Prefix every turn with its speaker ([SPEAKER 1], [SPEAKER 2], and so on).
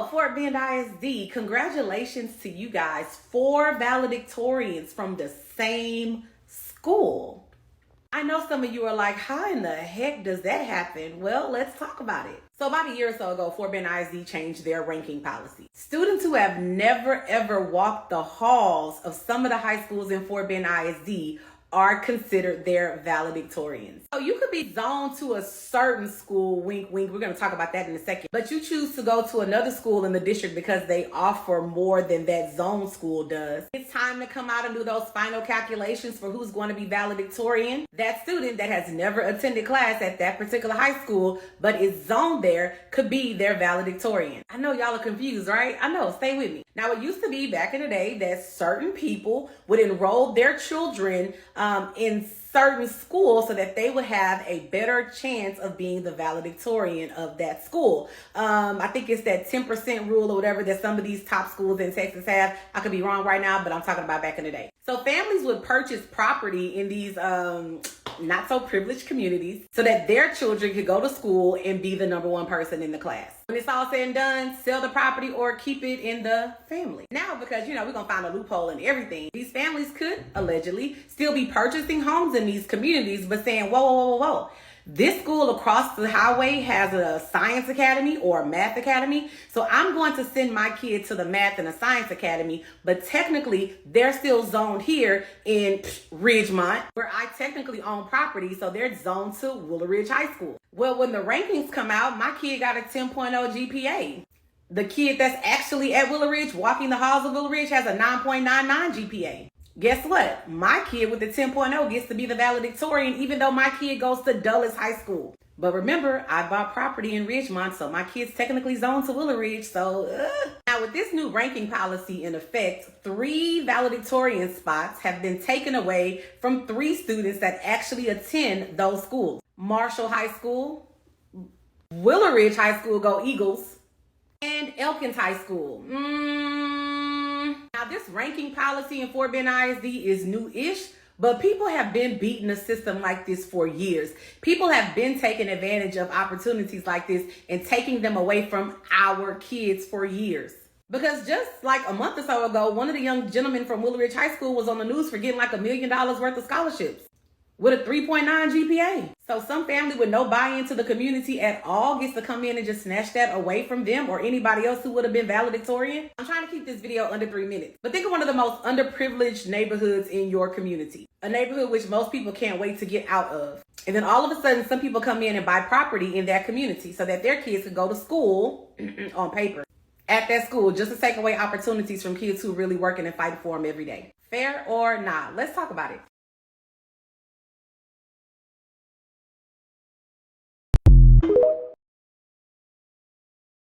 [SPEAKER 1] Well, Fort Bend ISD, congratulations to you guys, 4 valedictorians from the same school. I know some of you are like, how in the heck does that happen? Well, let's talk about it. So about a year or so ago, Fort Bend ISD changed their ranking policy. Students who have never ever walked the halls of some of the high schools in Fort Bend ISD are considered their valedictorians. So you could be zoned to a certain school, wink, wink, we're gonna talk about that in a second, but you choose to go to another school in the district because they offer more than that zone school does. It's time to come out and do those final calculations for who's going to be valedictorian. That student that has never attended class at that particular high school, but is zoned there, could be their valedictorian. I know y'all are confused, right? I know, stay with me. Now, it used to be back in the day that certain people would enroll their children in certain schools so that they would have a better chance of being the valedictorian of that school. I think it's that 10% rule or whatever that some of these top schools in Texas have. I could be wrong right now, but I'm talking about back in the day. So families would purchase property in these not so privileged communities so that their children could go to school and be the number one person in the class. When it's all said and done, sell the property or keep it in the family. Now, because, we're going to find a loophole in everything, these families could allegedly still be purchasing homes in these communities, but saying, whoa, whoa, whoa, whoa. This school across the highway has a science academy or a math academy. So I'm going to send my kid to the math and the science academy, but technically they're still zoned here in Ridgemont, where I technically own property. So they're zoned to Willow Ridge High School. Well, when the rankings come out, my kid got a 10.0 GPA. The kid that's actually at Willow Ridge, walking the halls of Willow Ridge, has a 9.99 GPA. Guess what? My kid with the 10.0 gets to be the valedictorian, even though my kid goes to Dulles High School. But remember, I bought property in Ridgemont, so my kid's technically zoned to Willow Ridge. So, Now with this new ranking policy in effect, 3 valedictorian spots have been taken away from 3 students that actually attend those schools. Marshall High School, Willow Ridge High School, go Eagles, and Elkins High School. Now, this ranking policy in Fort Bend ISD is new-ish, but people have been beating a system like this for years. People have been taking advantage of opportunities like this and taking them away from our kids for years. Because just like a month or so ago, one of the young gentlemen from Willow Ridge High School was on the news for getting like $1 million worth of scholarships with a 3.9 GPA. So some family with no buy-in to the community at all gets to come in and just snatch that away from them or anybody else who would have been valedictorian. I'm trying to keep this video under 3 minutes. But think of one of the most underprivileged neighborhoods in your community. A neighborhood which most people can't wait to get out of. And then all of a sudden, some people come in and buy property in that community so that their kids can go to school on paper at that school just to take away opportunities from kids who are really working and fighting for them every day. Fair or not? Let's talk about it.